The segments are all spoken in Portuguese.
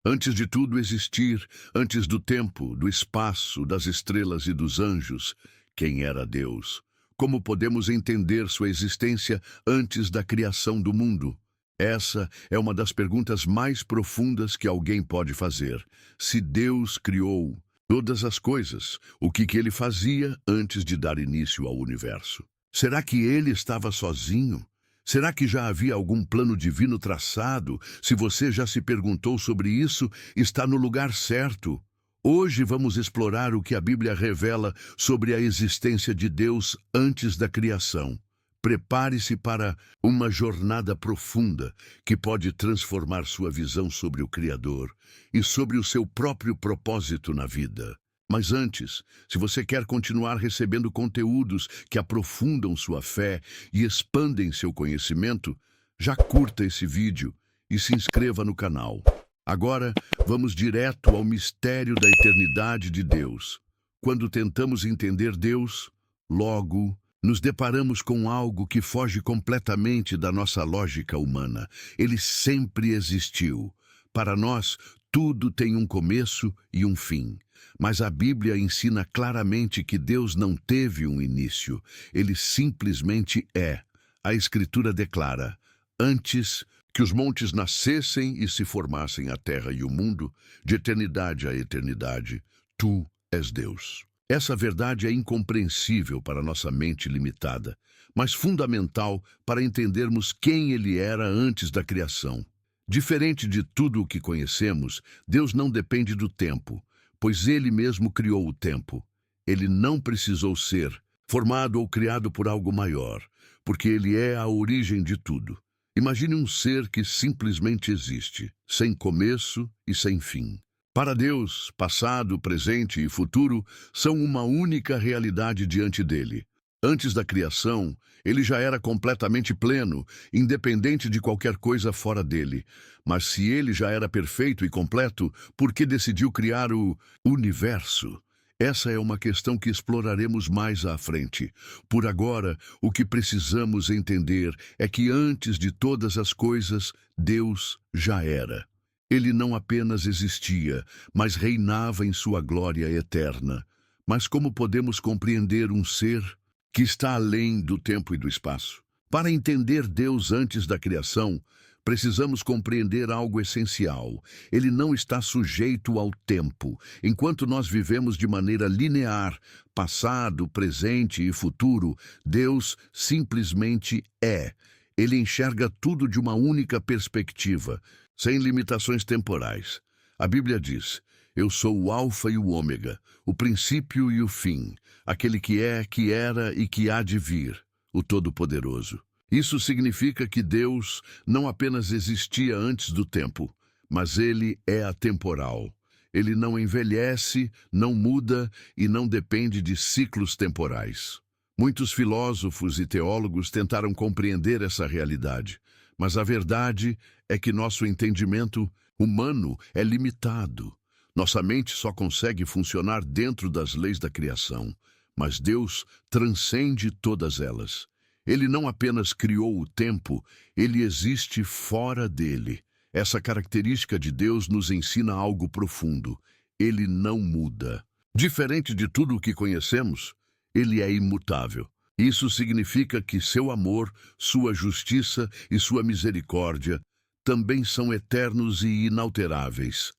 Antes de tudo existir, antes do tempo, do espaço, das estrelas e dos anjos, quem era Deus? Como podemos entender sua existência antes da criação do mundo? Essa é uma das perguntas mais profundas que alguém pode fazer. Se Deus criou todas as coisas, o que ele fazia antes de dar início ao universo? Será que ele estava sozinho? Será que já havia algum plano divino traçado? Se você já se perguntou sobre isso, está no lugar certo. Hoje vamos explorar o que a Bíblia revela sobre a existência de Deus antes da criação. Prepare-se para uma jornada profunda que pode transformar sua visão sobre o Criador e sobre o seu próprio propósito na vida. Mas antes, se você quer continuar recebendo conteúdos que aprofundam sua fé e expandem seu conhecimento, já curta esse vídeo e se inscreva no canal. Agora, vamos direto ao mistério da eternidade de Deus. Quando tentamos entender Deus, logo nos deparamos com algo que foge completamente da nossa lógica humana. Ele sempre existiu. Para nós, tudo tem um começo e um fim. Mas a Bíblia ensina claramente que Deus não teve um início. Ele simplesmente é. A Escritura declara: antes que os montes nascessem e se formassem a terra e o mundo, de eternidade a eternidade, tu és Deus. Essa verdade é incompreensível para nossa mente limitada, mas fundamental para entendermos quem Ele era antes da criação. Diferente de tudo o que conhecemos, Deus não depende do tempo, pois Ele mesmo criou o tempo. Ele não precisou ser formado ou criado por algo maior, porque Ele é a origem de tudo. Imagine um ser que simplesmente existe, sem começo e sem fim. Para Deus, passado, presente e futuro são uma única realidade diante dele. Antes da criação, ele já era completamente pleno, independente de qualquer coisa fora dele. Mas se ele já era perfeito e completo, por que decidiu criar o universo? Essa é uma questão que exploraremos mais à frente. Por agora, o que precisamos entender é que antes de todas as coisas, Deus já era. Ele não apenas existia, mas reinava em sua glória eterna. Mas como podemos compreender um ser que está além do tempo e do espaço? Para entender Deus antes da criação, precisamos compreender algo essencial. Ele não está sujeito ao tempo. Enquanto nós vivemos de maneira linear, passado, presente e futuro, Deus simplesmente é. Ele enxerga tudo de uma única perspectiva, sem limitações temporais. A Bíblia diz: eu sou o Alfa e o Ômega, o princípio e o fim, aquele que é, que era e que há de vir, o Todo-Poderoso. Isso significa que Deus não apenas existia antes do tempo, mas Ele é atemporal. Ele não envelhece, não muda e não depende de ciclos temporais. Muitos filósofos e teólogos tentaram compreender essa realidade, mas a verdade é que nosso entendimento humano é limitado. Nossa mente só consegue funcionar dentro das leis da criação, mas Deus transcende todas elas. Ele não apenas criou o tempo, ele existe fora dele. Essa característica de Deus nos ensina algo profundo. Ele não muda. Diferente de tudo o que conhecemos, ele é imutável. Isso significa que seu amor, sua justiça e sua misericórdia também são eternos e inalteráveis.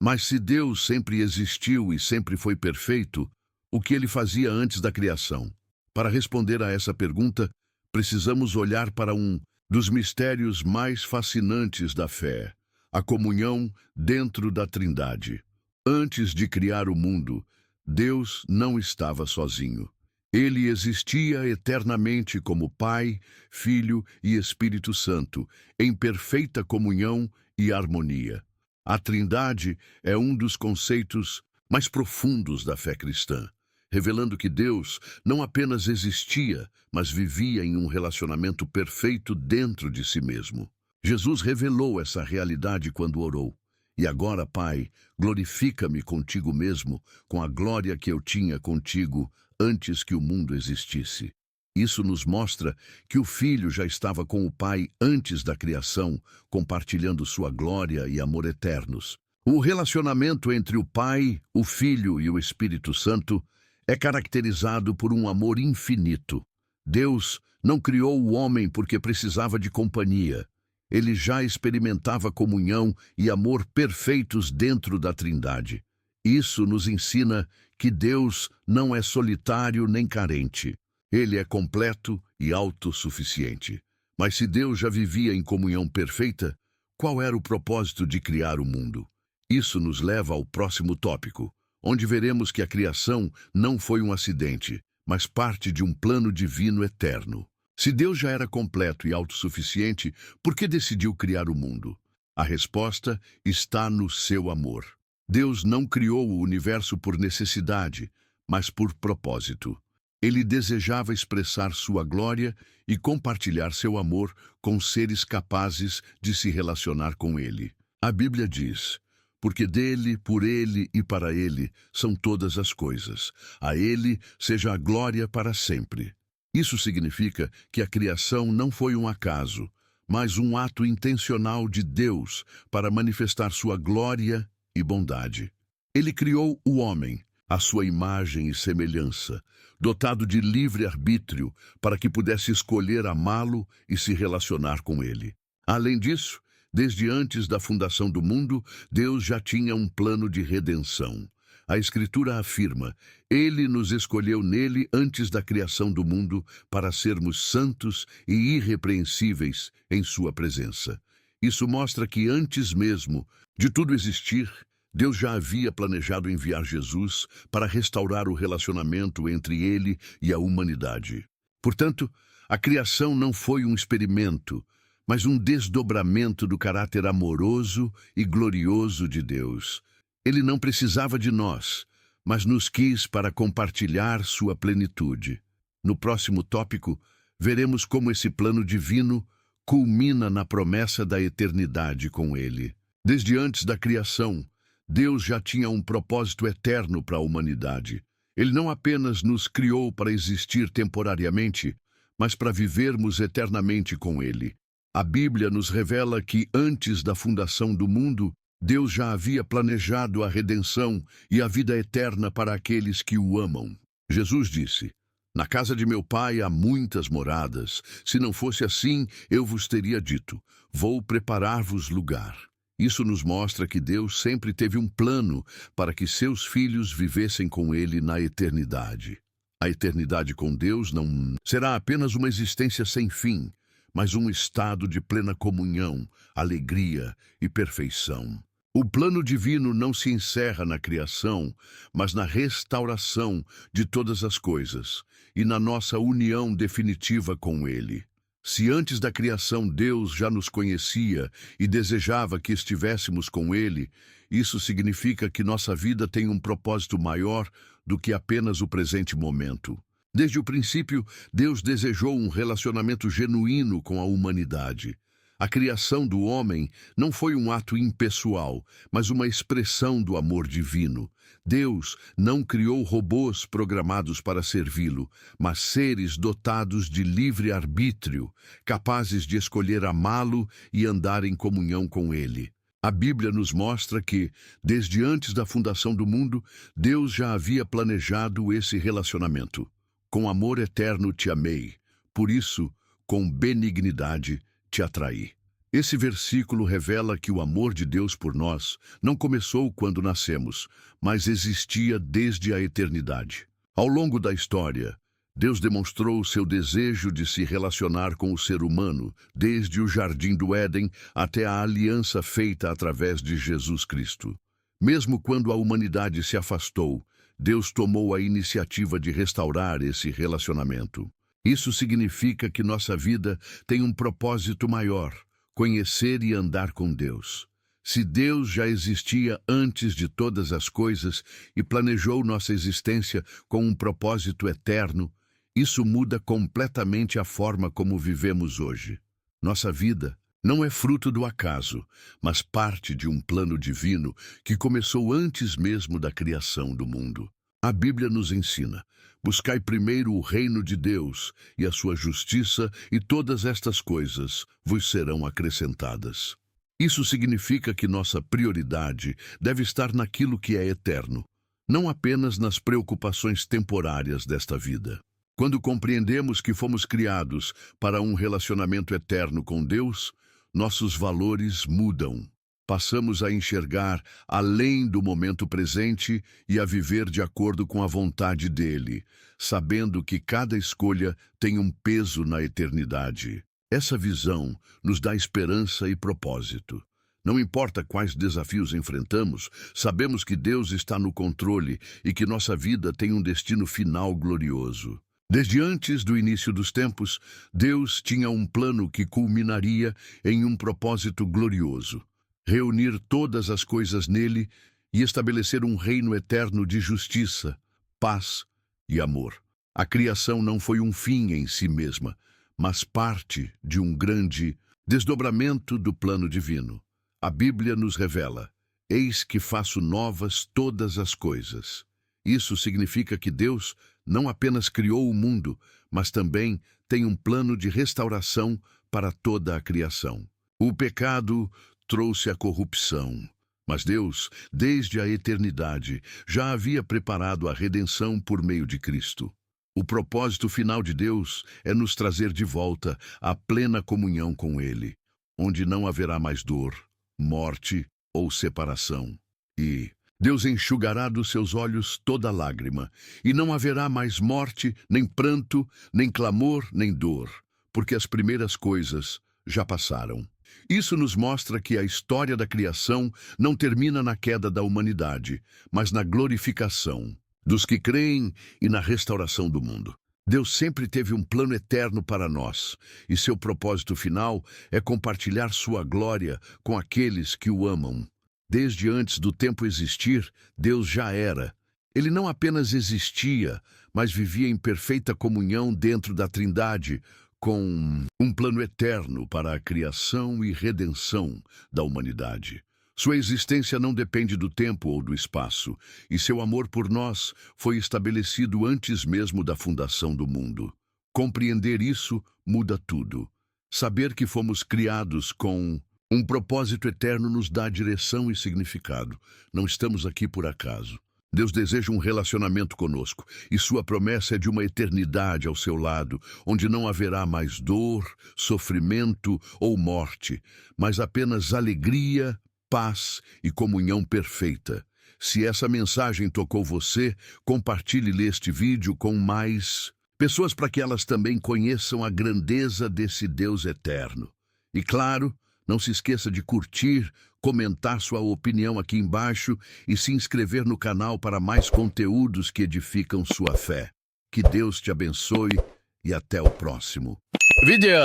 Mas se Deus sempre existiu e sempre foi perfeito, o que ele fazia antes da criação? Para responder a essa pergunta, precisamos olhar para um dos mistérios mais fascinantes da fé, a comunhão dentro da Trindade. Antes de criar o mundo, Deus não estava sozinho. Ele existia eternamente como Pai, Filho e Espírito Santo, em perfeita comunhão e harmonia. A Trindade é um dos conceitos mais profundos da fé cristã, revelando que Deus não apenas existia, mas vivia em um relacionamento perfeito dentro de si mesmo. Jesus revelou essa realidade quando orou: e agora, Pai, glorifica-me contigo mesmo, com a glória que eu tinha contigo antes que o mundo existisse. Isso nos mostra que o Filho já estava com o Pai antes da criação, compartilhando sua glória e amor eternos. O relacionamento entre o Pai, o Filho e o Espírito Santo é caracterizado por um amor infinito. Deus não criou o homem porque precisava de companhia. Ele já experimentava comunhão e amor perfeitos dentro da Trindade. Isso nos ensina que Deus não é solitário nem carente. Ele é completo e autossuficiente. Mas se Deus já vivia em comunhão perfeita, qual era o propósito de criar o mundo? Isso nos leva ao próximo tópico, onde veremos que a criação não foi um acidente, mas parte de um plano divino eterno. Se Deus já era completo e autossuficiente, por que decidiu criar o mundo? A resposta está no seu amor. Deus não criou o universo por necessidade, mas por propósito. Ele desejava expressar sua glória e compartilhar seu amor com seres capazes de se relacionar com ele. A Bíblia diz: porque dele, por ele e para ele são todas as coisas. A ele seja a glória para sempre. Isso significa que a criação não foi um acaso, mas um ato intencional de Deus para manifestar sua glória e bondade. Ele criou o homem, à sua imagem e semelhança, dotado de livre-arbítrio para que pudesse escolher amá-lo e se relacionar com ele. Além disso, desde antes da fundação do mundo, Deus já tinha um plano de redenção. A Escritura afirma: Ele nos escolheu nele antes da criação do mundo para sermos santos e irrepreensíveis em sua presença. Isso mostra que antes mesmo de tudo existir, Deus já havia planejado enviar Jesus para restaurar o relacionamento entre ele e a humanidade. Portanto, a criação não foi um experimento, mas um desdobramento do caráter amoroso e glorioso de Deus. Ele não precisava de nós, mas nos quis para compartilhar sua plenitude. No próximo tópico, veremos como esse plano divino culmina na promessa da eternidade com ele. Desde antes da criação, Deus já tinha um propósito eterno para a humanidade. Ele não apenas nos criou para existir temporariamente, mas para vivermos eternamente com ele. A Bíblia nos revela que, antes da fundação do mundo, Deus já havia planejado a redenção e a vida eterna para aqueles que o amam. Jesus disse: na casa de meu pai há muitas moradas. Se não fosse assim, eu vos teria dito: vou preparar-vos lugar. Isso nos mostra que Deus sempre teve um plano para que seus filhos vivessem com ele na eternidade. A eternidade com Deus não será apenas uma existência sem fim, mas um estado de plena comunhão, alegria e perfeição. O plano divino não se encerra na criação, mas na restauração de todas as coisas e na nossa união definitiva com ele. Se antes da criação Deus já nos conhecia e desejava que estivéssemos com ele, isso significa que nossa vida tem um propósito maior do que apenas o presente momento. Desde o princípio, Deus desejou um relacionamento genuíno com a humanidade. A criação do homem não foi um ato impessoal, mas uma expressão do amor divino. Deus não criou robôs programados para servi-lo, mas seres dotados de livre-arbítrio, capazes de escolher amá-lo e andar em comunhão com ele. A Bíblia nos mostra que, desde antes da fundação do mundo, Deus já havia planejado esse relacionamento. Com amor eterno te amei, por isso, com benignidade te atraí. Esse versículo revela que o amor de Deus por nós não começou quando nascemos, mas existia desde a eternidade. Ao longo da história, Deus demonstrou seu desejo de se relacionar com o ser humano, desde o Jardim do Éden até a aliança feita através de Jesus Cristo. Mesmo quando a humanidade se afastou, Deus tomou a iniciativa de restaurar esse relacionamento. Isso significa que nossa vida tem um propósito maior: conhecer e andar com Deus. Se Deus já existia antes de todas as coisas e planejou nossa existência com um propósito eterno, isso muda completamente a forma como vivemos hoje. Nossa vida não é fruto do acaso, mas parte de um plano divino que começou antes mesmo da criação do mundo. A Bíblia nos ensina: buscai primeiro o reino de Deus e a sua justiça, e todas estas coisas vos serão acrescentadas. Isso significa que nossa prioridade deve estar naquilo que é eterno, não apenas nas preocupações temporárias desta vida. Quando compreendemos que fomos criados para um relacionamento eterno com Deus, nossos valores mudam. Passamos a enxergar além do momento presente e a viver de acordo com a vontade dele, sabendo que cada escolha tem um peso na eternidade. Essa visão nos dá esperança e propósito. Não importa quais desafios enfrentamos, sabemos que Deus está no controle e que nossa vida tem um destino final glorioso. Desde antes do início dos tempos, Deus tinha um plano que culminaria em um propósito glorioso: reunir todas as coisas nele e estabelecer um reino eterno de justiça, paz e amor. A criação não foi um fim em si mesma, mas parte de um grande desdobramento do plano divino. A Bíblia nos revela: eis que faço novas todas as coisas. Isso significa que Deus não apenas criou o mundo, mas também tem um plano de restauração para toda a criação. O pecado trouxe a corrupção, mas Deus, desde a eternidade, já havia preparado a redenção por meio de Cristo. O propósito final de Deus é nos trazer de volta à plena comunhão com Ele, onde não haverá mais dor, morte ou separação. E Deus enxugará dos seus olhos toda lágrima, e não haverá mais morte, nem pranto, nem clamor, nem dor, porque as primeiras coisas já passaram. Isso nos mostra que a história da criação não termina na queda da humanidade, mas na glorificação dos que creem e na restauração do mundo. Deus sempre teve um plano eterno para nós, e seu propósito final é compartilhar sua glória com aqueles que o amam. Desde antes do tempo existir, Deus já era. Ele não apenas existia, mas vivia em perfeita comunhão dentro da Trindade, com um plano eterno para a criação e redenção da humanidade. Sua existência não depende do tempo ou do espaço, e seu amor por nós foi estabelecido antes mesmo da fundação do mundo. Compreender isso muda tudo. Saber que fomos criados com um propósito eterno nos dá direção e significado. Não estamos aqui por acaso. Deus deseja um relacionamento conosco, e sua promessa é de uma eternidade ao seu lado, onde não haverá mais dor, sofrimento ou morte, mas apenas alegria, paz e comunhão perfeita. Se essa mensagem tocou você, compartilhe este vídeo com mais pessoas para que elas também conheçam a grandeza desse Deus eterno. E claro, não se esqueça de curtir, comentar sua opinião aqui embaixo e se inscrever no canal para mais conteúdos que edificam sua fé. Que Deus te abençoe e até o próximo vídeo.